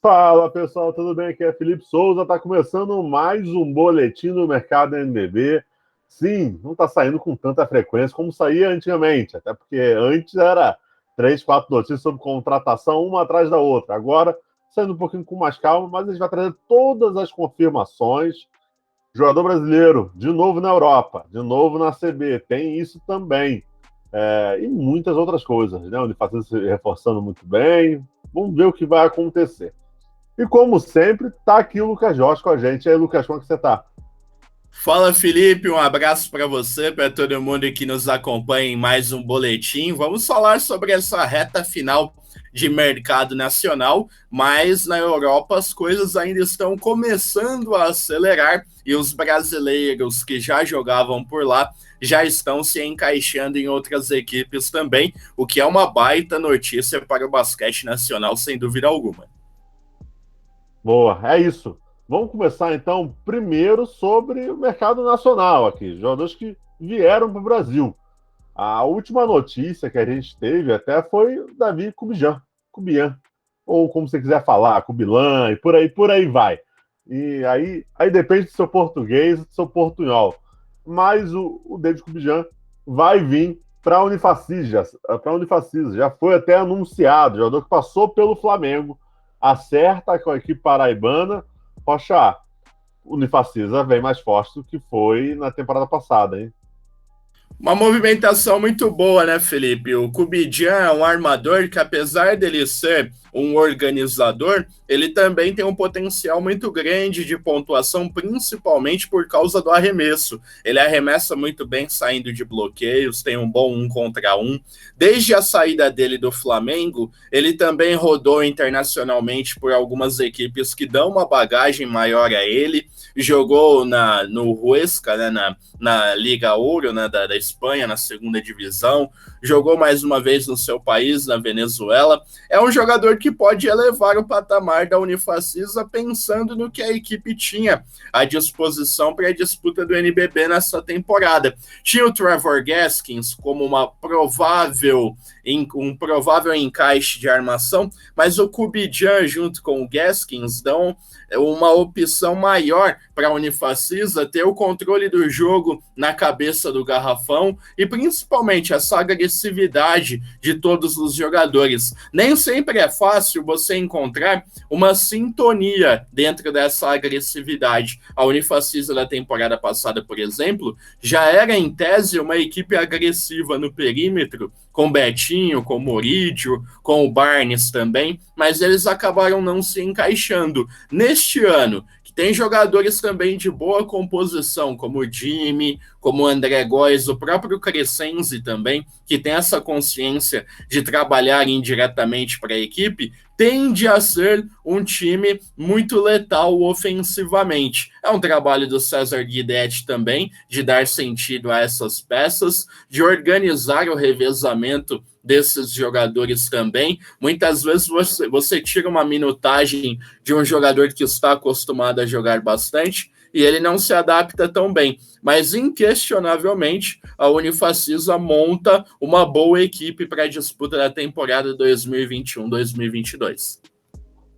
Fala pessoal, tudo bem? Aqui é Felipe Souza, está começando mais um boletim do mercado NBB. Sim, não está saindo com tanta frequência como saía antigamente, até porque antes era 3, 4 notícias sobre contratação, uma atrás da outra. Agora, saindo um pouquinho com mais calma, mas a gente vai trazer todas as confirmações. Jogador brasileiro, de novo na Europa, de novo na CB, tem isso também. E muitas outras coisas, né? O Unifacisa se reforçando muito bem. Vamos ver o que vai acontecer. E como sempre, tá aqui o Lucas Jorge com a gente. E aí, Lucas, como é que você tá? Fala, Felipe, um abraço para você, para todo mundo que nos acompanha em mais um boletim. Vamos falar sobre essa reta final de mercado nacional, mas na Europa as coisas ainda estão começando a acelerar e os brasileiros que já jogavam por lá já estão se encaixando em outras equipes também, o que é uma baita notícia para o basquete nacional, sem dúvida alguma. Boa, é isso. Vamos começar então primeiro sobre o mercado nacional aqui, jogadores que vieram para o Brasil. A última notícia que a gente teve até foi o Davi Cubian, ou como você quiser falar, Cubilan, e por aí vai. E aí depende do seu português, do seu portunhol. Mas o David Cubian vai vir para a Unifacisa, já foi até anunciado, jogador que passou pelo Flamengo, acerta com a equipe paraibana. Poxa, o Unifacisa vem mais forte do que foi na temporada passada, hein? Uma movimentação muito boa, né, Felipe? O Kubidian é um armador que, apesar dele ser um organizador, ele também tem um potencial muito grande de pontuação, principalmente por causa do arremesso. Ele arremessa muito bem saindo de bloqueios, tem um bom 1 contra 1. Desde a saída dele do Flamengo, ele também rodou internacionalmente por algumas equipes que dão uma bagagem maior a ele. Jogou no Huesca, né, na Liga Ouro, né, da Espanha, na segunda divisão, jogou mais uma vez no seu país, na Venezuela. É um jogador que pode elevar o patamar da Unifacisa pensando no que a equipe tinha à disposição para a disputa do NBB nessa temporada. Tinha o Trevor Gaskins como um provável encaixe de armação, mas o Kubijan junto com o Gaskins dão uma opção maior para a Unifacisa ter o controle do jogo na cabeça do garrafão e principalmente essa agressividade de todos os jogadores. Nem sempre é fácil você encontrar uma sintonia dentro dessa agressividade. A Unifacisa da temporada passada, por exemplo, já era em tese uma equipe agressiva no perímetro, com Betinho, com Morídio, com o Barnes também, mas eles acabaram não se encaixando. Neste ano, que tem jogadores também de boa composição, como o Jimmy, como o André Góes, o próprio Crescenzi também, que tem essa consciência de trabalhar indiretamente para a equipe, tende a ser um time muito letal ofensivamente. É um trabalho do César Guidetti também, de dar sentido a essas peças, de organizar o revezamento desses jogadores também. Muitas vezes você tira uma minutagem de um jogador que está acostumado a jogar bastante e ele não se adapta tão bem. Mas, inquestionavelmente, a Unifacisa monta uma boa equipe para a disputa da temporada 2021-2022.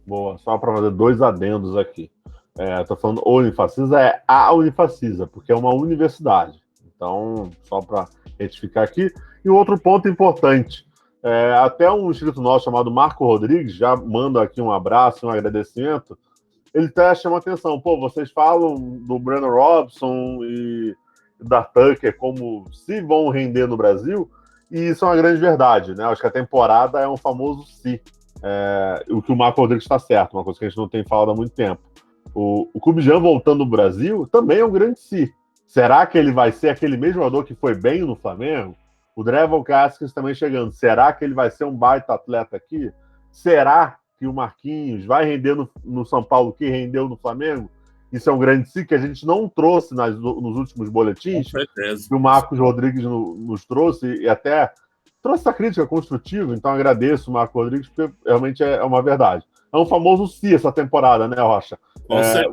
Boa, só para fazer dois adendos aqui. Estou falando Unifacisa, é a Unifacisa, porque é uma universidade. Então, só para retificar aqui. E outro ponto importante, até um inscrito nosso chamado Marco Rodrigues, já manda aqui um abraço, um agradecimento, ele até chama atenção. Pô, vocês falam do Brandon Robson e da Tucker como se vão render no Brasil, e isso é uma grande verdade, né? Acho que a temporada é um famoso se. O que o Marco Rodrigues está certo, uma coisa que a gente não tem falado há muito tempo. O Kubijan voltando no Brasil também é um grande se. Será que ele vai ser aquele mesmo jogador que foi bem no Flamengo? O Trevor Gaskins também chegando. Será que ele vai ser um baita atleta aqui? Será que o Marquinhos vai render no São Paulo que rendeu no Flamengo? Isso é um grande si que a gente não trouxe nos últimos boletins, que o Marcos Rodrigues nos trouxe e até trouxe essa crítica construtiva, então agradeço o Marcos Rodrigues, porque realmente é uma verdade. É um famoso si essa temporada, né, Rocha?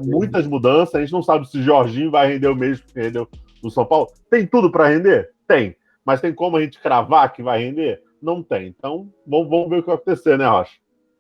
Muitas mudanças, a gente não sabe se Jorginho vai render o mesmo que rendeu no São Paulo. Tem tudo para render? Tem. Mas tem como a gente cravar que vai render? Não tem. Então, vamos ver o que vai acontecer, né, Rocha?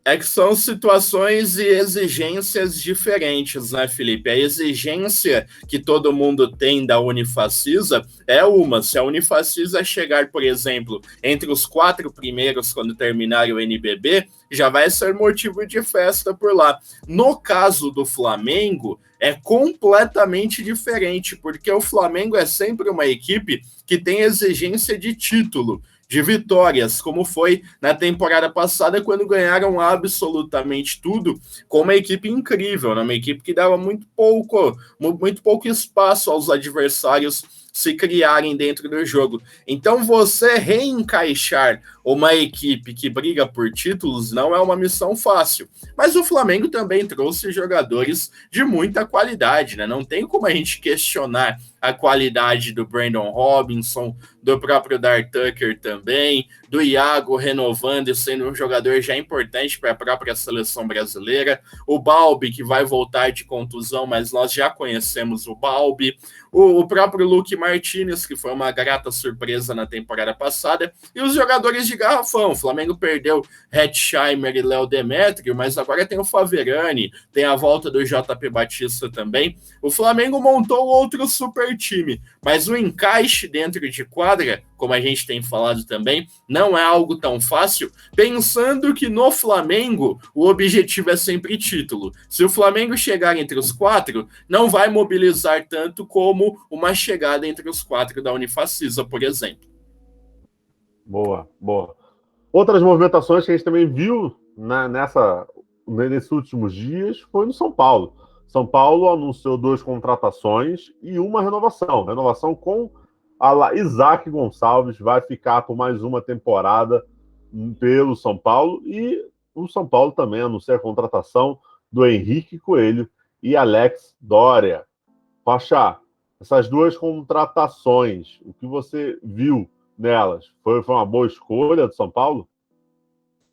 É que são situações e exigências diferentes, né, Felipe? A exigência que todo mundo tem da Unifacisa é uma. Se a Unifacisa chegar, por exemplo, entre os 4 primeiros quando terminar o NBB, já vai ser motivo de festa por lá. No caso do Flamengo, é completamente diferente, porque o Flamengo é sempre uma equipe que tem exigência de título, de vitórias, como foi na temporada passada, quando ganharam absolutamente tudo, com uma equipe incrível, né? Uma equipe que dava muito pouco espaço aos adversários se criarem dentro do jogo. Então, você reencaixar uma equipe que briga por títulos não é uma missão fácil. Mas o Flamengo também trouxe jogadores de muita qualidade, né? Não tem como a gente questionar a qualidade do Brandon Robinson, do próprio Dar Tucker também, do Iago renovando e sendo um jogador já importante para a própria seleção brasileira, o Balbi, que vai voltar de contusão, mas nós já conhecemos o Balbi, o próprio Luke Martinez, que foi uma grata surpresa na temporada passada, e os jogadores de garrafão. O Flamengo perdeu Hetzheimer e Léo Demétrio, mas agora tem o Faverani, tem a volta do JP Batista também. O Flamengo montou outro super time, mas o encaixe dentro de quadra, como a gente tem falado também, não é algo tão fácil, pensando que no Flamengo o objetivo é sempre título. Se o Flamengo chegar entre os 4, não vai mobilizar tanto como uma chegada entre os 4 da Unifacisa, por exemplo. Boa, boa. Outras movimentações que a gente também viu nesses últimos dias foi no São Paulo. São Paulo anunciou 2 contratações e uma renovação. Renovação com Isaac Gonçalves, vai ficar por mais uma temporada pelo São Paulo. E o São Paulo também anunciou a contratação do Henrique Coelho e Alex Doria. Pachá, essas 2 contratações, o que você viu nelas? Foi uma boa escolha do São Paulo?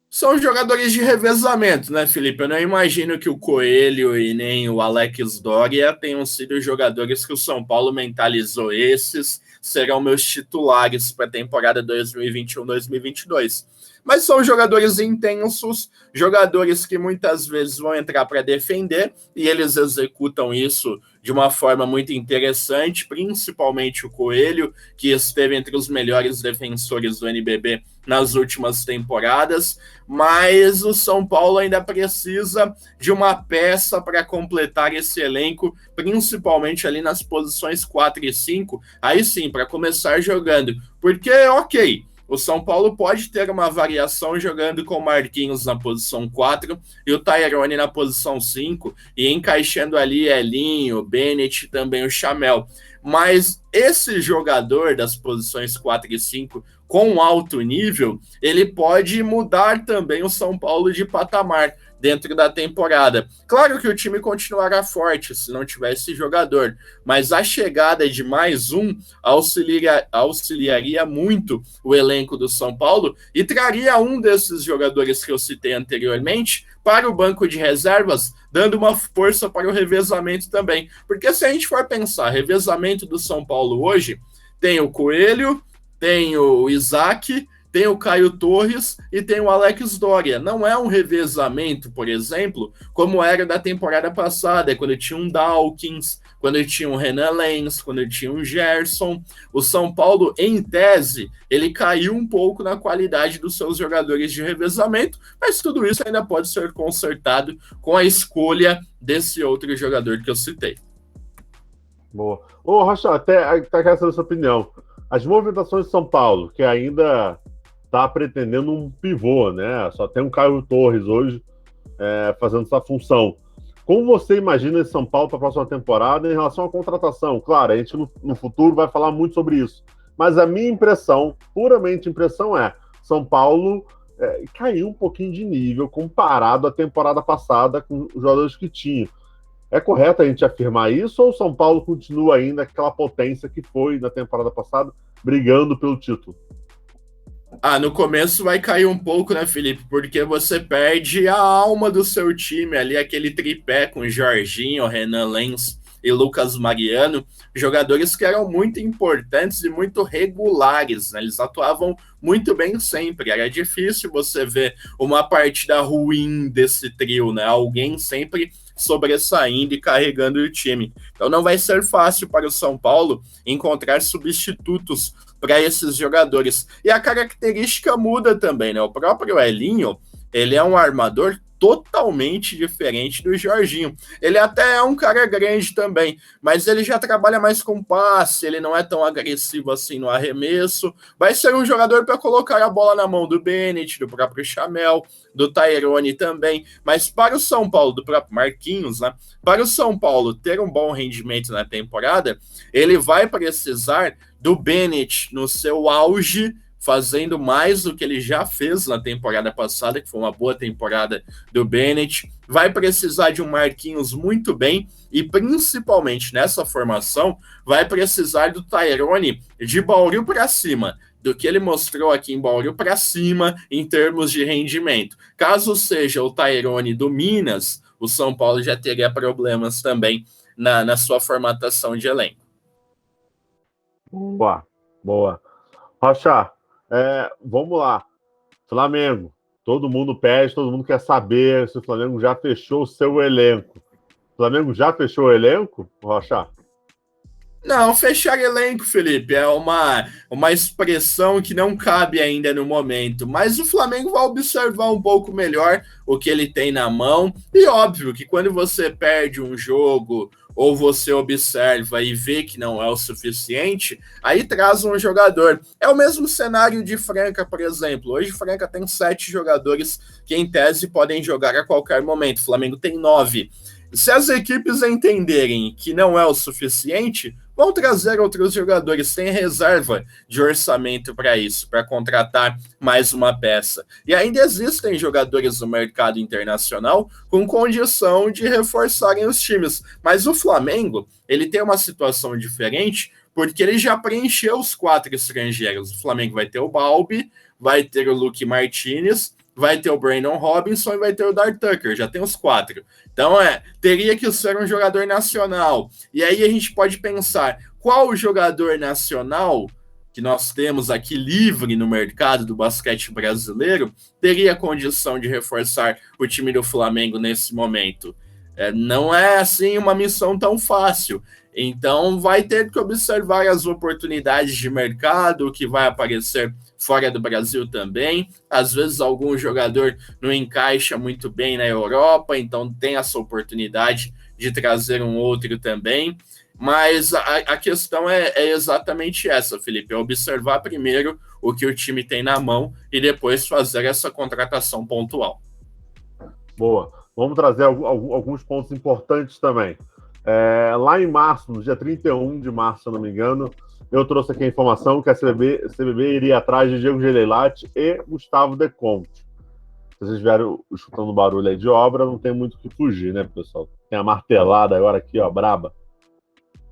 São jogadores de revezamento, né, Felipe? Eu não imagino que o Coelho e nem o Alex Doria tenham sido jogadores que o São Paulo mentalizou. Esses serão meus titulares para a temporada 2021-2022. Mas são jogadores intensos, jogadores que muitas vezes vão entrar para defender, e eles executam isso de uma forma muito interessante, principalmente o Coelho, que esteve entre os melhores defensores do NBB nas últimas temporadas, mas o São Paulo ainda precisa de uma peça para completar esse elenco, principalmente ali nas posições 4 e 5, aí sim, para começar jogando, porque, ok, o São Paulo pode ter uma variação jogando com o Marquinhos na posição 4 e o Tyrone na posição 5 e encaixando ali Elinho, Bennett e também o Chamel. Mas esse jogador das posições 4 e 5 com alto nível, ele pode mudar também o São Paulo de patamar dentro da temporada. Claro que o time continuará forte se não tivesse jogador, mas a chegada de mais um auxiliaria muito o elenco do São Paulo e traria um desses jogadores que eu citei anteriormente para o banco de reservas, dando uma força para o revezamento também. Porque se a gente for pensar, revezamento do São Paulo hoje, tem o Coelho, tem o Isaac, tem o Caio Torres e tem o Alex Doria. Não é um revezamento, por exemplo, como era da temporada passada, quando tinha um Dawkins, quando tinha um Renan Lenz, quando tinha um Gerson. O São Paulo, em tese, ele caiu um pouco na qualidade dos seus jogadores de revezamento, mas tudo isso ainda pode ser consertado com a escolha desse outro jogador que eu citei. Boa. Ô, Rocha, até quero saber a sua opinião. As movimentações de São Paulo, que ainda está pretendendo um pivô, né? Só tem um Caio Torres hoje fazendo essa função. Como você imagina esse São Paulo para a próxima temporada em relação à contratação? Claro, a gente no futuro vai falar muito sobre isso. Mas a minha impressão, puramente impressão, São Paulo caiu um pouquinho de nível comparado à temporada passada com os jogadores que tinha. É correto a gente afirmar isso ou o São Paulo continua ainda aquela potência que foi na temporada passada, brigando pelo título? No começo vai cair um pouco, né, Felipe? Porque você perde a alma do seu time ali, aquele tripé com Jorginho, Renan Lenz e Lucas Mariano, jogadores que eram muito importantes e muito regulares, né? Eles atuavam muito bem sempre. Era difícil você ver uma partida ruim desse trio, né? Alguém sempre sobressaindo e carregando o time. Então não vai ser fácil para o São Paulo encontrar substitutos para esses jogadores. E a característica muda também, né? O próprio Elinho, ele é um armador totalmente diferente do Jorginho. Ele até é um cara grande também, mas ele já trabalha mais com passe, ele não é tão agressivo assim no arremesso. Vai ser um jogador para colocar a bola na mão do Bennett, do próprio Chamel, do Tyrone também. Mas para o São Paulo, do próprio Marquinhos, né? Para o São Paulo ter um bom rendimento na temporada, ele vai precisar do Bennett no seu auge, fazendo mais do que ele já fez na temporada passada, que foi uma boa temporada do Bennett. Vai precisar de um Marquinhos muito bem e, principalmente nessa formação, vai precisar do Tyrone de Bauru para cima, do que ele mostrou aqui em Bauru para cima em termos de rendimento. Caso seja o Tyrone do Minas, o São Paulo já teria problemas também na sua formatação de elenco. Boa, boa. Rocha, vamos lá. Flamengo. Todo mundo pede, todo mundo quer saber se o Flamengo já fechou o seu elenco. O Flamengo já fechou o elenco, Rocha? Não, fechar elenco, Felipe, é uma expressão que não cabe ainda no momento, mas o Flamengo vai observar um pouco melhor o que ele tem na mão, e óbvio que quando você perde um jogo ou você observa e vê que não é o suficiente, aí traz um jogador. É o mesmo cenário de Franca, por exemplo. Hoje Franca tem 7 jogadores que em tese podem jogar a qualquer momento, o Flamengo tem 9. Se as equipes entenderem que não é o suficiente, vão trazer outros jogadores. Tem reserva de orçamento para isso, para contratar mais uma peça. E ainda existem jogadores no mercado internacional com condição de reforçarem os times. Mas o Flamengo, ele tem uma situação diferente, porque ele já preencheu os 4 estrangeiros. O Flamengo vai ter o Balbi, vai ter o Luque Martinez, vai ter o Brandon Robinson e vai ter o Dar Tucker, já tem os 4. Então, teria que ser um jogador nacional. E aí a gente pode pensar, qual jogador nacional que nós temos aqui livre no mercado do basquete brasileiro teria condição de reforçar o time do Flamengo nesse momento? Não é, assim, uma missão tão fácil. Então, vai ter que observar as oportunidades de mercado que vai aparecer fora do Brasil também. Às vezes, algum jogador não encaixa muito bem na Europa, então tem essa oportunidade de trazer um outro também. Mas a questão é exatamente essa, Felipe, é observar primeiro o que o time tem na mão e depois fazer essa contratação pontual. Boa. Vamos trazer alguns pontos importantes também. Lá em março, no dia 31 de março, se eu não me engano, eu trouxe aqui a informação que a CBB iria atrás de Diego Gelelati e Gustavo De Conte. Se vocês vieram escutando barulho aí de obra, não tem muito o que fugir, né, pessoal? Tem a martelada agora aqui, ó, braba.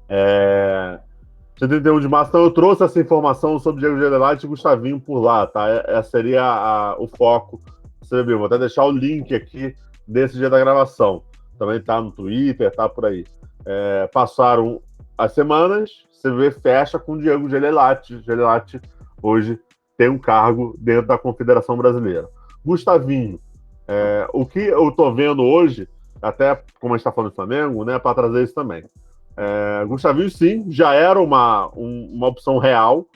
Dia 31 de março, então eu trouxe essa informação sobre Diego Gelelati e Gustavinho por lá, tá? Esse seria o foco da CBB. Vou até deixar o link aqui desse dia da gravação. Também tá no Twitter, tá por aí. Passaram as semanas, CBB fecha com o Diego Gelelati. Gelelati hoje tem um cargo dentro da Confederação Brasileira. Gustavinho, o que eu tô vendo hoje, até como a gente tá falando do Flamengo, né, para trazer isso também. Gustavinho, sim, já era uma opção real,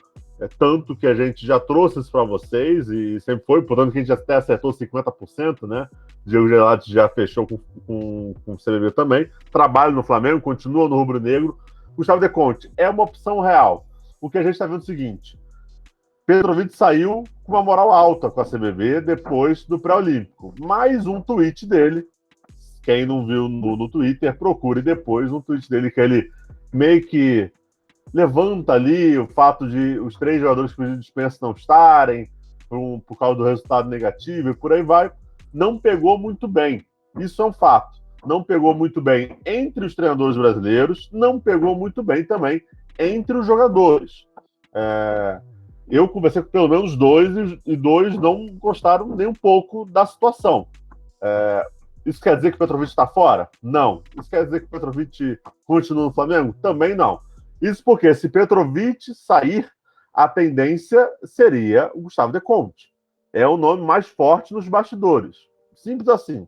tanto que a gente já trouxe isso para vocês e sempre foi, portanto que a gente até acertou 50%, né? Diego Gelelati já fechou com o CBB também, trabalha no Flamengo, continua no Rubro Negro. Gustavo De Conte é uma opção real. O que a gente está vendo é o seguinte: Petrovic saiu com uma moral alta com a CBB depois do pré-olímpico. Mais um tweet dele, quem não viu no Twitter, procure depois um tweet dele que ele meio que levanta ali o fato de os 3 jogadores que pediram dispensa não estarem, por causa do resultado negativo e por aí vai. Não pegou muito bem. Isso é um fato. Não pegou muito bem entre os treinadores brasileiros, não pegou muito bem também entre os jogadores. Eu conversei com pelo menos 2 e 2 não gostaram nem um pouco da situação. Isso quer dizer que o Petrovic está fora? Não. Isso quer dizer que o Petrovic continua no Flamengo? Também não. Isso porque se Petrovic sair, a tendência seria o Gustavo De Conte. É o nome mais forte nos bastidores. Simples assim.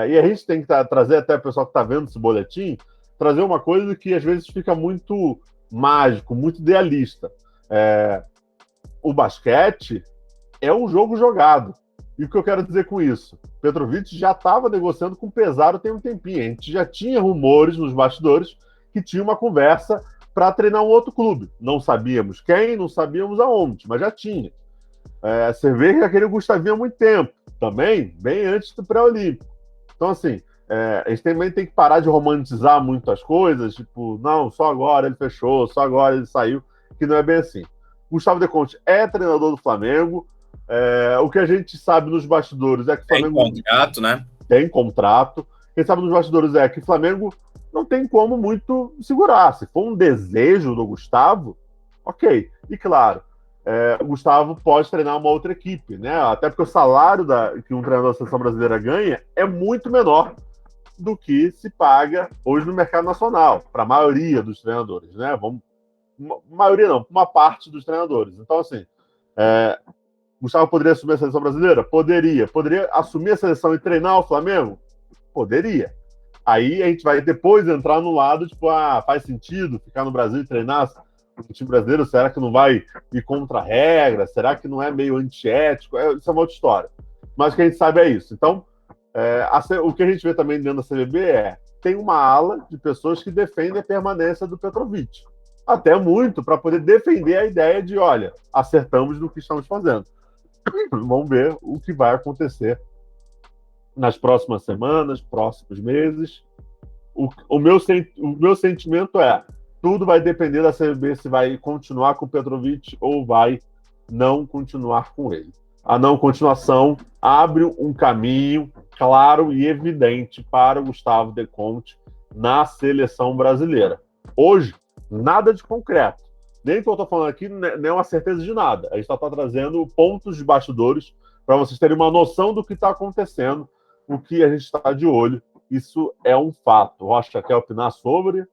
E a gente tem que trazer até o pessoal que está vendo esse boletim, trazer uma coisa que às vezes fica muito mágico, muito idealista. O basquete é um jogo jogado. E o que eu quero dizer com isso? Petrovic já estava negociando com o Pesaro tem um tempinho. A gente já tinha rumores nos bastidores que tinha uma conversa para treinar um outro clube. Não sabíamos quem, não sabíamos aonde, mas já tinha. Você vê que aquele Gustavinho há muito tempo. Também, bem antes do pré-olímpico. Então, assim, a gente também tem que parar de romantizar muito as coisas, tipo, não, só agora ele fechou, só agora ele saiu, que não é bem assim. Gustavo De Conte é treinador do Flamengo. O que a gente sabe nos bastidores é que o Flamengo... Tem contrato, né? Tem contrato. O que a gente sabe nos bastidores é que o Flamengo não tem como muito segurar. Se for um desejo do Gustavo, ok. E claro, o Gustavo pode treinar uma outra equipe, né? Até porque o salário que um treinador da seleção brasileira ganha é muito menor do que se paga hoje no mercado nacional, para a maioria dos treinadores, né? Maioria não, uma parte dos treinadores. Então, assim, Gustavo poderia assumir a seleção brasileira? Poderia. Poderia assumir a seleção e treinar o Flamengo? Poderia. Aí a gente vai depois entrar no lado, tipo, faz sentido ficar no Brasil e treinar o time brasileiro? Será que não vai ir contra a regra? Será que não é meio antiético? Isso é uma outra história. Mas o que a gente sabe é isso. Então, o que a gente vê também dentro da CBB tem uma ala de pessoas que defendem a permanência do Petrovic. Até muito para poder defender a ideia de, olha, acertamos no que estamos fazendo. Vamos ver o que vai acontecer nas próximas semanas, próximos meses. O meu sentimento tudo vai depender da CBB se vai continuar com o Petrovic ou vai não continuar com ele. A não continuação abre um caminho claro e evidente para o Gustavo De Conte na seleção brasileira. Hoje, nada de concreto. Nem que eu estou falando aqui, não é uma certeza de nada. A gente está trazendo pontos de bastidores para vocês terem uma noção do que está acontecendo, o que a gente está de olho. Isso é um fato. Rocha, quer opinar sobre?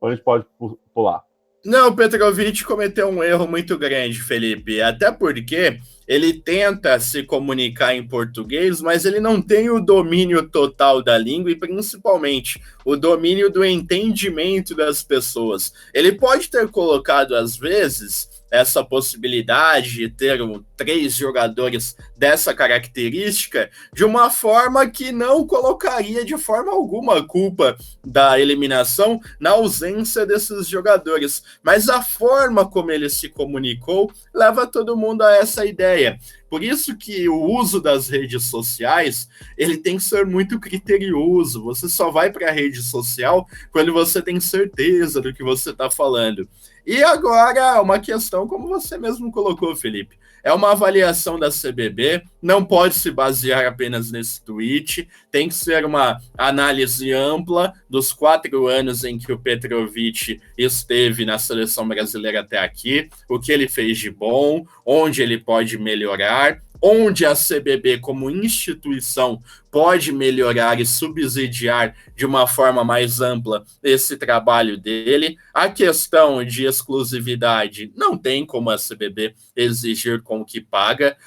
Ou a gente pode pular? Não, o Petrovic cometeu um erro muito grande, Felipe. Até porque ele tenta se comunicar em português, mas ele não tem o domínio total da língua e, principalmente, o domínio do entendimento das pessoas. Ele pode ter colocado, às vezes, essa possibilidade de ter 3 jogadores dessa característica de uma forma que não colocaria de forma alguma a culpa da eliminação na ausência desses jogadores. Mas a forma como ele se comunicou leva todo mundo a essa ideia. Por isso que o uso das redes sociais, ele tem que ser muito criterioso. Você só vai para a rede social quando você tem certeza do que você está falando. E agora, uma questão, como você mesmo colocou, Felipe, é uma avaliação da CBB, não pode se basear apenas nesse tweet, tem que ser uma análise ampla dos 4 anos em que o Petrovic esteve na seleção brasileira até aqui, o que ele fez de bom, onde ele pode melhorar, onde a CBB como instituição pode melhorar e subsidiar de uma forma mais ampla esse trabalho dele. A questão de exclusividade não tem como a CBB exigir com o que paga.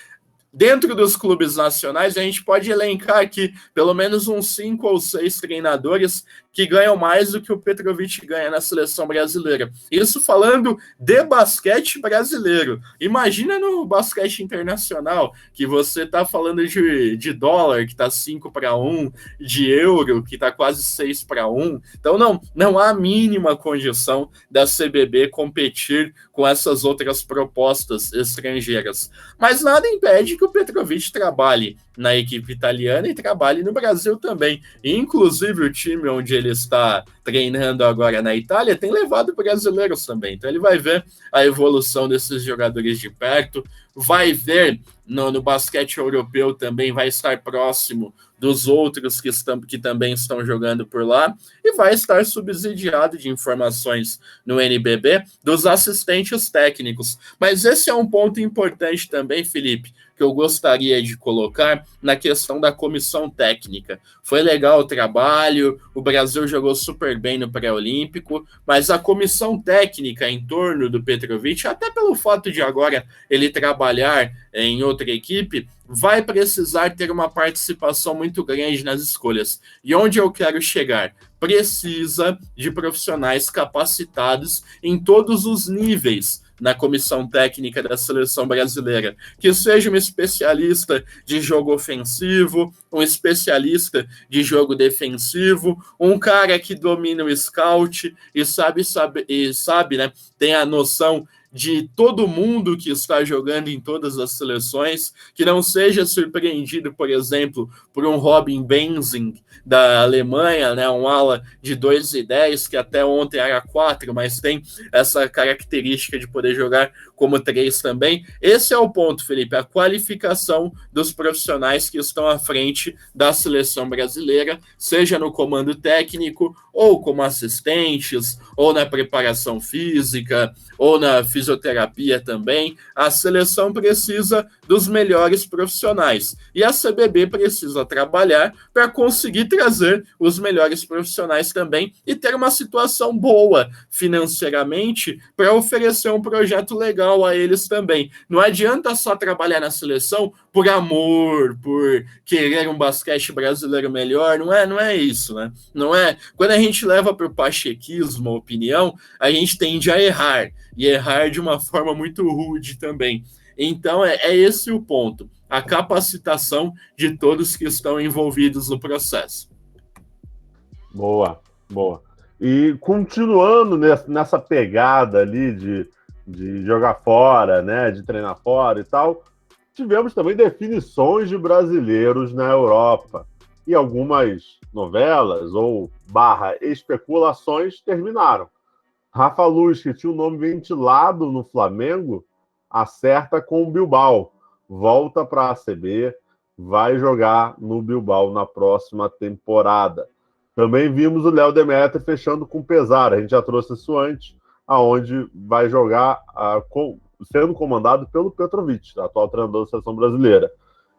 Dentro dos clubes nacionais, a gente pode elencar aqui pelo menos uns 5 ou 6 treinadores que ganham mais do que o Petrovic ganha na seleção brasileira. Isso falando de basquete brasileiro. Imagina no basquete internacional, que você está falando de dólar, que está 5-1, de euro, que está quase 6-1. Então, não há a mínima condição da CBB competir com essas outras propostas estrangeiras. Mas nada impede que o Petrovic trabalhe na equipe italiana e trabalhe no Brasil também. E, inclusive, o time onde ele está treinando agora na Itália tem levado brasileiros também. Então, ele vai ver a evolução desses jogadores de perto, vai ver no basquete europeu também, vai estar próximo dos outros que também estão jogando por lá e vai estar subsidiado de informações no NBB dos assistentes técnicos. Mas esse é um ponto importante também, Felipe, que eu gostaria de colocar na questão da comissão técnica. Foi legal o trabalho, o Brasil jogou super bem no pré-olímpico, mas a comissão técnica em torno do Petrovic, até pelo fato de agora ele trabalhar em outra equipe, vai precisar ter uma participação muito grande nas escolhas. E onde eu quero chegar? Precisa de profissionais capacitados em todos os níveis na comissão técnica da seleção brasileira, que seja um especialista de jogo ofensivo, um especialista de jogo defensivo, um cara que domina o scout e sabe, né, tem a noção de todo mundo que está jogando em todas as seleções, que não seja surpreendido, por exemplo, por um Robin Benzing da Alemanha, né, um ala de 2,10, que até ontem era 4, mas tem essa característica de poder jogar como 3 também. Esse é o ponto, Felipe, a qualificação dos profissionais que estão à frente da seleção brasileira, seja no comando técnico, ou como assistentes, ou na preparação física, ou na fisioterapia também. A seleção precisa dos melhores profissionais. E a CBB precisa trabalhar para conseguir trazer os melhores profissionais também e ter uma situação boa financeiramente para oferecer um projeto legal a eles também. Não adianta só trabalhar na seleção por amor, por querer um basquete brasileiro melhor, não é isso, né? Não é. Quando a gente leva para o pachequismo a opinião, a gente tende a errar, e errar de uma forma muito rude também. Então, é esse o ponto, a capacitação de todos que estão envolvidos no processo. Boa, boa. E continuando nessa pegada ali de jogar fora, né, de treinar fora e tal, tivemos também definições de brasileiros na Europa. E algumas novelas ou especulações terminaram. Rafa Luz, que tinha o nome ventilado no Flamengo, acerta com o Bilbao. Volta para a ACB, vai jogar no Bilbao na próxima temporada. Também vimos o Léo Demetri fechando com o Pesaro. A gente já trouxe isso antes, aonde vai jogar sendo comandado pelo Petrovic, atual treinador da seleção brasileira.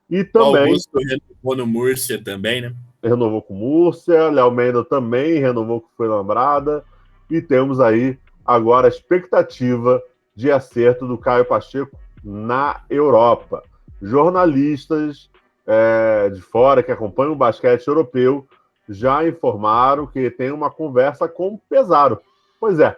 E também... Augusto renovou no Múrcia também, né? Renovou com o Múrcia, Léo Mendel também renovou com o Foi Lambrada. E temos aí agora a expectativa de acerto do Caio Pacheco na Europa. Jornalistas de fora que acompanham o basquete europeu já informaram que tem uma conversa com o Pesaro. Pois é,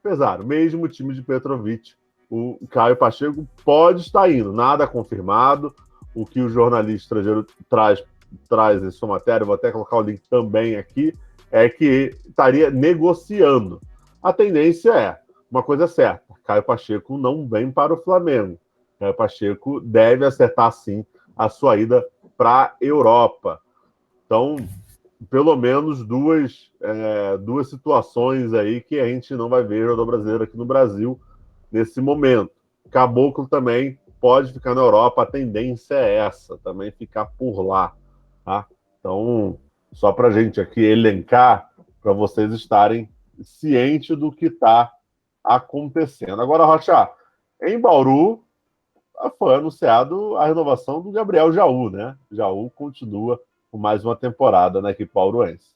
Pesaro, mesmo time de Petrovic, o Caio Pacheco pode estar indo, nada confirmado. O que o jornalista estrangeiro traz em sua matéria, vou até colocar o link também aqui, é que estaria negociando. A tendência é, uma coisa certa, Caio Pacheco não vem para o Flamengo. Caio Pacheco deve acertar, sim, a sua ida para a Europa. Então, pelo menos duas situações aí que a gente não vai ver jogador brasileiro aqui no Brasil nesse momento. Caboclo também pode ficar na Europa, a tendência é essa, também ficar por lá. Tá? Então, só para a gente aqui elencar, para vocês estarem cientes do que está acontecendo. Agora, Rocha, em Bauru foi anunciado a renovação do Gabriel Jaú, né? Jaú continua por mais uma temporada na equipe bauruense.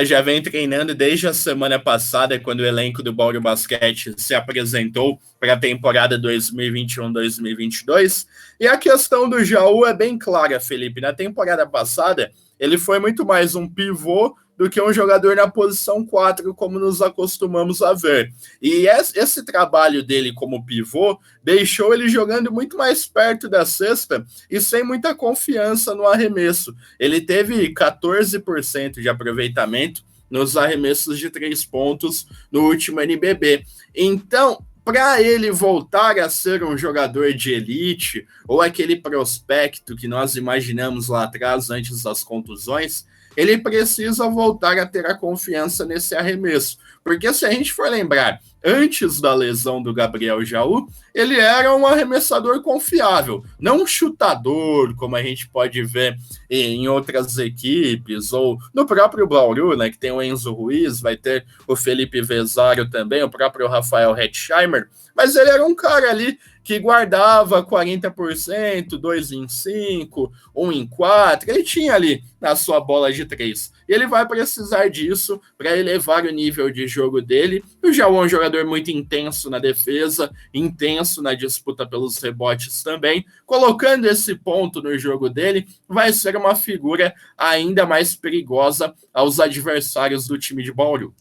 Já vem treinando desde a semana passada, quando o elenco do Bauru Basquete se apresentou para a temporada 2021-2022. E a questão do Jaú é bem clara, Felipe. Na temporada passada, ele foi muito mais um pivô do que um jogador na posição 4, como nos acostumamos a ver. E esse trabalho dele como pivô deixou ele jogando muito mais perto da cesta e sem muita confiança no arremesso. Ele teve 14% de aproveitamento nos arremessos de 3 pontos no último NBB. Então, para ele voltar a ser um jogador de elite, ou aquele prospecto que nós imaginamos lá atrás, antes das contusões, ele precisa voltar a ter a confiança nesse arremesso. Porque se a gente for lembrar, antes da lesão do Gabriel Jaú, ele era um arremessador confiável, não um chutador, como a gente pode ver em outras equipes, ou no próprio Bauru, né, que tem o Enzo Ruiz, vai ter o Felipe Vezaro também, o próprio Rafael Hetzheimer, mas ele era um cara ali que guardava 40%, 2 em 5, 1 em 4, ele tinha ali na sua bola de 3. E ele vai precisar disso para elevar o nível de jogo dele. O Jaú é um jogador muito intenso na defesa, intenso na disputa pelos rebotes também. Colocando esse ponto no jogo dele, vai ser uma figura ainda mais perigosa aos adversários do time de Bauru.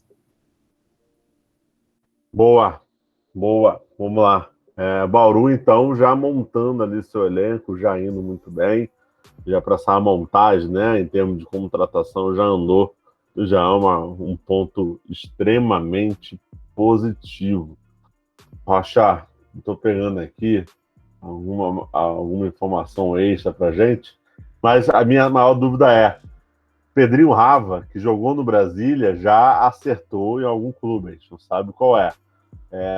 Boa, vamos lá. Bauru, então, já montando ali seu elenco, já indo muito bem, já para essa montagem, né, em termos de contratação, já andou, já é um ponto extremamente positivo. Rocha, estou pegando aqui alguma informação extra para gente, mas a minha maior dúvida é, Pedrinho Rava, que jogou no Brasília, já acertou em algum clube, a gente não sabe qual é.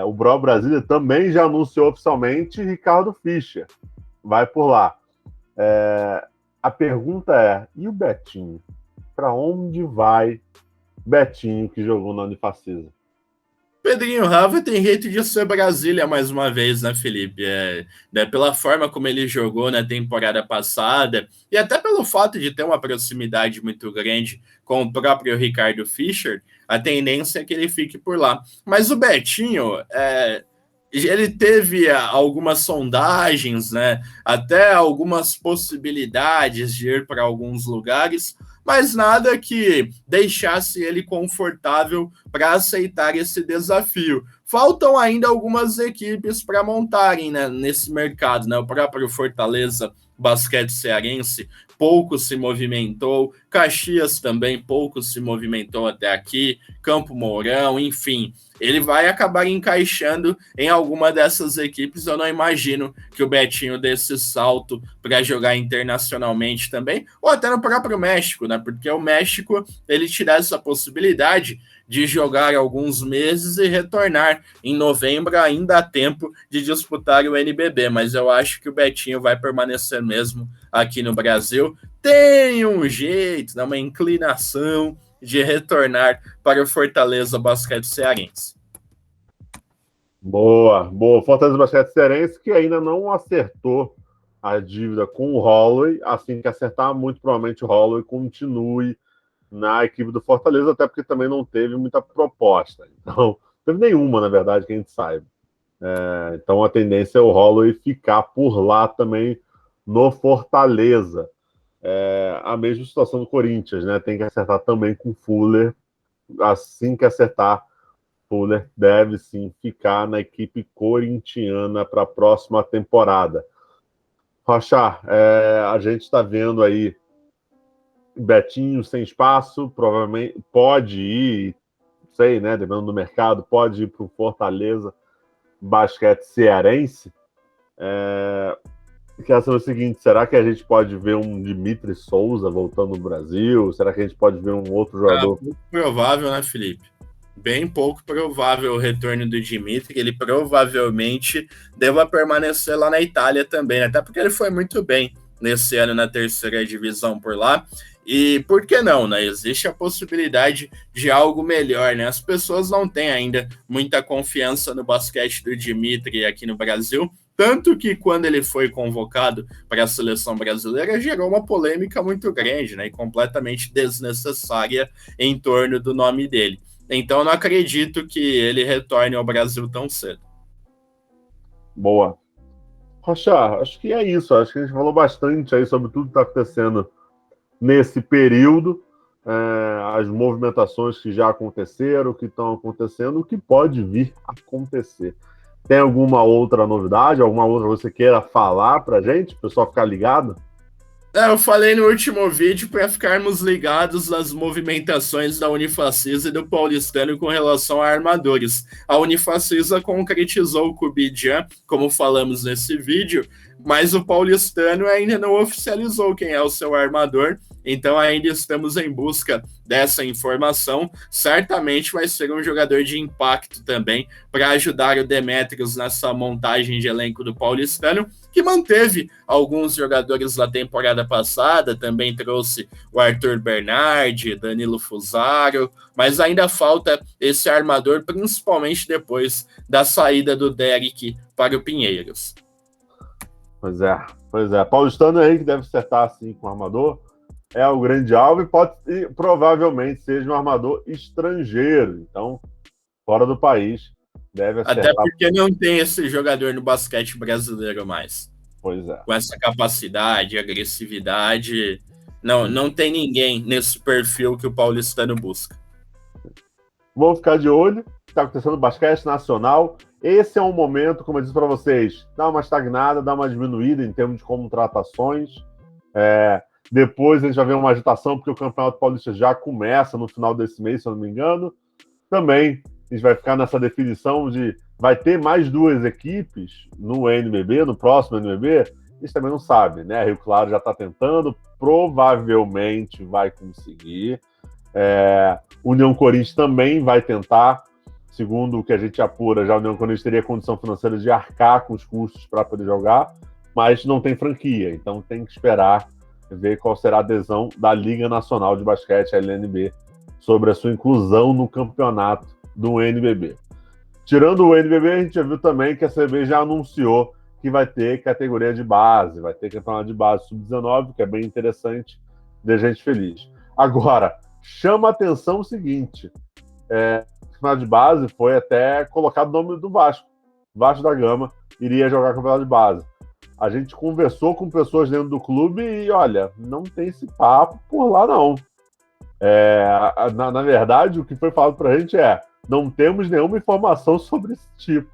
O Bro Brasília também já anunciou oficialmente Ricardo Fischer. Vai por lá. A pergunta é, e o Betinho? Para onde vai Betinho, que jogou na Unifacisa? Pedrinho Rava tem jeito de ser Brasília mais uma vez, né, Felipe? Pela forma como ele jogou na temporada passada e até pelo fato de ter uma proximidade muito grande com o próprio Ricardo Fischer, a tendência é que ele fique por lá. Mas o Betinho, ele teve algumas sondagens, né, até algumas possibilidades de ir para alguns lugares, mas nada que deixasse ele confortável para aceitar esse desafio. Faltam ainda algumas equipes para montarem, né, nesse mercado, né? O próprio Fortaleza Basquete Cearense pouco se movimentou, Caxias também pouco se movimentou até aqui, Campo Mourão, enfim. Ele vai acabar encaixando em alguma dessas equipes. Eu não imagino que o Betinho dê esse salto para jogar internacionalmente também, ou até no próprio México, né? Porque o México, ele te dá essa possibilidade de jogar alguns meses e retornar em novembro, ainda há tempo de disputar o NBB, mas eu acho que o Betinho vai permanecer mesmo aqui no Brasil. Tem um jeito, né, uma inclinação de retornar para o Fortaleza Basquete Cearense. Boa. Fortaleza Basquete Cearense, que ainda não acertou a dívida com o Holloway. Assim que acertar, muito provavelmente o Holloway continue na equipe do Fortaleza, até porque também não teve muita proposta. Então, não teve nenhuma, na verdade, que a gente saiba. Então, a tendência é o Holloway ficar por lá também no Fortaleza. A mesma situação do Corinthians, né? Tem que acertar também com o Fuller. Assim que acertar, Fuller deve sim ficar na equipe corintiana para a próxima temporada. Rocha, a gente está vendo aí Betinho sem espaço, provavelmente pode ir, sei, né? Dependendo do mercado, pode ir para o Fortaleza Basquete Cearense. Quero saber o seguinte, será que a gente pode ver um Dimitri Souza voltando no Brasil? Será que a gente pode ver um outro jogador? Pouco provável, né, Felipe? Bem pouco provável o retorno do Dimitri. Ele provavelmente deva permanecer lá na Itália também, até porque ele foi muito bem nesse ano na terceira divisão por lá. E por que não, né? Existe a possibilidade de algo melhor, né? As pessoas não têm ainda muita confiança no basquete do Dimitri aqui no Brasil, tanto que quando ele foi convocado para a seleção brasileira, gerou uma polêmica muito grande, né? E completamente desnecessária em torno do nome dele. Então, eu não acredito que ele retorne ao Brasil tão cedo. Boa. Rocha, acho que é isso. Acho que a gente falou bastante aí sobre tudo que está acontecendo nesse período, as movimentações que já aconteceram, que estão acontecendo, o que pode vir a acontecer. Tem alguma outra novidade, alguma outra que você queira falar para a gente, o pessoal ficar ligado? Eu falei no último vídeo para ficarmos ligados nas movimentações da Unifacisa e do Paulistano com relação a armadores. A Unifacisa concretizou o Kubidjan, como falamos nesse vídeo, mas o Paulistano ainda não oficializou quem é o seu armador então ainda estamos em busca dessa informação. Certamente vai ser um jogador de impacto também para ajudar o Demetrios nessa montagem de elenco do Paulistano, que manteve alguns jogadores da temporada passada, também trouxe o Arthur Bernardi, Danilo Fusaro, mas ainda falta esse armador, principalmente depois da saída do Derek para o Pinheiros. Pois é. Paulistano aí que deve acertar assim com o armador é o grande alvo e provavelmente seja um armador estrangeiro, então fora do país deve acertar. Até porque não tem esse jogador no basquete brasileiro mais. Pois é. Com essa capacidade, agressividade, não tem ninguém nesse perfil que o paulistano busca. Vamos ficar de olho. Está acontecendo no basquete nacional. Esse é um momento, como eu disse para vocês, dá uma estagnada, dá uma diminuída em termos de contratações. Depois a gente vai ver uma agitação, porque o Campeonato Paulista já começa no final desse mês, se eu não me engano. Também a gente vai ficar nessa definição de vai ter mais 2 equipes no NBB, no próximo NBB. A gente também não sabe, né? Rio Claro já está tentando, provavelmente vai conseguir. União Corinthians também vai tentar. Segundo o que a gente apura, já a União Corinthians teria condição financeira de arcar com os custos para poder jogar, mas não tem franquia, então tem que esperar ver qual será a adesão da Liga Nacional de Basquete, a LNB, sobre a sua inclusão no campeonato do NBB. Tirando o NBB, a gente já viu também que a CB já anunciou que vai ter categoria de base, vai ter campeonato de base sub-19, que é bem interessante, deixa a gente feliz. Agora, chama a atenção o seguinte, o campeonato de base foi até colocado o nome do Vasco. Vasco da Gama iria jogar campeonato de base. A gente conversou com pessoas dentro do clube e, olha, não tem esse papo por lá, não. Na verdade, o que foi falado pra gente não temos nenhuma informação sobre esse tipo.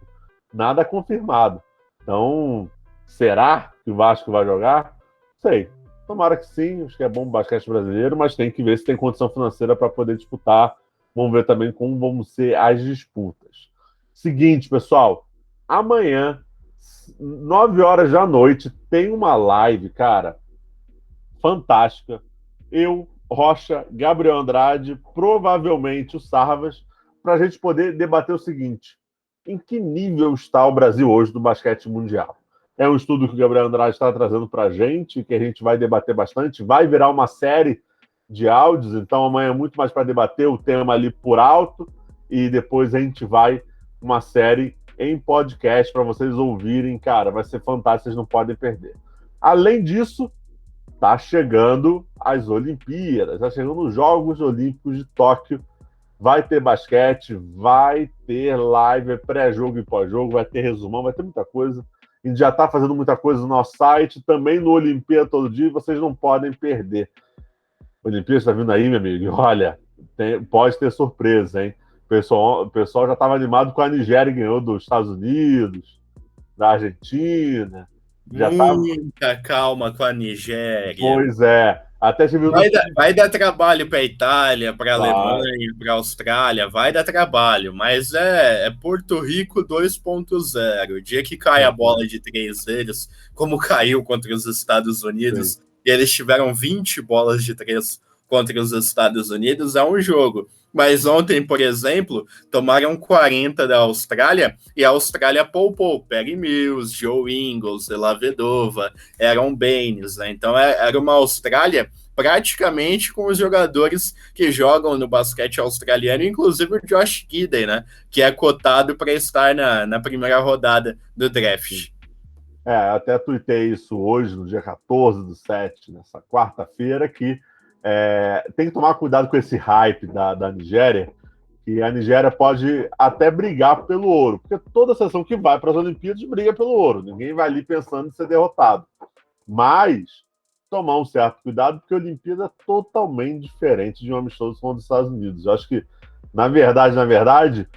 Nada confirmado. Então, será que o Vasco vai jogar? Sei. Tomara que sim, acho que é bom o basquete brasileiro, mas tem que ver se tem condição financeira para poder disputar. Vamos ver também como vão ser as disputas. Seguinte, pessoal, amanhã, 9 horas da noite, tem uma live, cara, fantástica. Eu, Rocha, Gabriel Andrade, provavelmente o Sarvas, para a gente poder debater o seguinte: em que nível está o Brasil hoje do basquete mundial? É um estudo que o Gabriel Andrade está trazendo para a gente, que a gente vai debater bastante, vai virar uma série de áudios, então amanhã é muito mais para debater o tema ali por alto, e depois a gente vai uma série em podcast para vocês ouvirem, cara, vai ser fantástico, vocês não podem perder. Além disso, tá chegando as Olimpíadas, tá chegando os Jogos Olímpicos de Tóquio, vai ter basquete, vai ter live, pré-jogo e pós-jogo, vai ter resumão, vai ter muita coisa. A gente já está fazendo muita coisa no nosso site, também no Olimpíada todo dia, vocês não podem perder. O Olimpíada está vindo aí, meu amigo, e olha, pode ter surpresa, hein? O pessoal já estava animado com a Nigéria, ganhou dos Estados Unidos, da Argentina. Muita calma com a Nigéria. Pois é. Até vai dar trabalho para a Itália, para a Alemanha, para a Austrália, vai dar trabalho, mas é Porto Rico 2.0. O dia que cai a bola de 3 deles, como caiu contra os Estados Unidos, e eles tiveram 20 bolas de 3 contra os Estados Unidos, é um jogo. Mas ontem, por exemplo, tomaram 40 da Austrália e a Austrália poupou Perry Mills, Joe Ingles, De La Vedova, Aaron Baines, né? Então era uma Austrália praticamente com os jogadores que jogam no basquete australiano, inclusive o Josh Giddey, né? Que é cotado para estar na primeira rodada do draft. Até tuitei isso hoje, no dia 14/7, nessa quarta-feira, que tem que tomar cuidado com esse hype da Nigéria, que a Nigéria pode até brigar pelo ouro, porque toda seleção que vai para as Olimpíadas briga pelo ouro, ninguém vai ali pensando em ser derrotado. Mas tomar um certo cuidado, porque a Olimpíada é totalmente diferente de um amistoso com os Estados Unidos. Eu acho que, na verdade,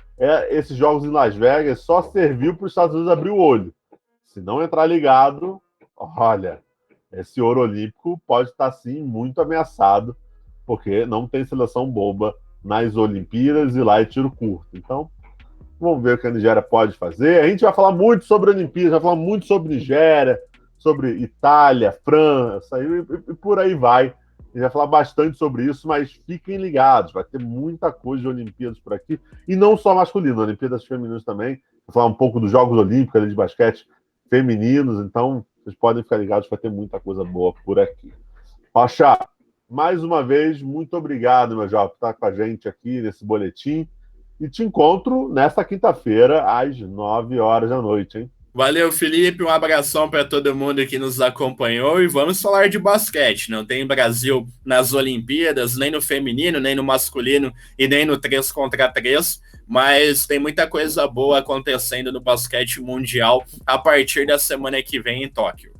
esses jogos em Las Vegas só serviu para os Estados Unidos abrir o olho. Se não entrar ligado, olha, esse ouro olímpico pode estar, sim, muito ameaçado, porque não tem seleção boba nas Olimpíadas e lá é tiro curto. Então, vamos ver o que a Nigéria pode fazer. A gente vai falar muito sobre a Olimpíada, vai falar muito sobre Nigéria, sobre Itália, França, e por aí vai. gente vai falar bastante sobre isso, mas fiquem ligados, vai ter muita coisa de Olimpíadas por aqui, e não só masculino, Olimpíadas femininas também. Vou falar um pouco dos Jogos Olímpicos ali de basquete femininos, então vocês podem ficar ligados, vai ter muita coisa boa por aqui. Rocha, mais uma vez, muito obrigado, meu jovem, por estar com a gente aqui nesse boletim, e te encontro nesta quinta-feira, às 9 horas da noite, hein? Valeu, Felipe. Um abração para todo mundo que nos acompanhou e vamos falar de basquete. Não tem Brasil nas Olimpíadas, nem no feminino, nem no masculino e nem no 3 contra 3, mas tem muita coisa boa acontecendo no basquete mundial a partir da semana que vem em Tóquio.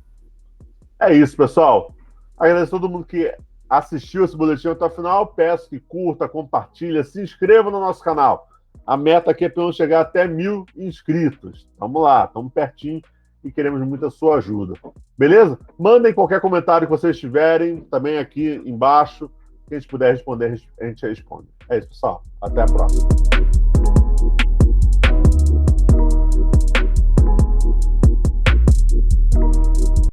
É isso, pessoal. Agradeço a todo mundo que assistiu esse boletim até o final. Peço que curta, compartilha, se inscreva no nosso canal. A meta aqui é para chegar até 1.000 inscritos. Vamos lá, estamos pertinho e queremos muita sua ajuda. Beleza? Mandem qualquer comentário que vocês tiverem, também aqui embaixo. Quem a gente puder responder, a gente responde. É isso, pessoal. Até a próxima.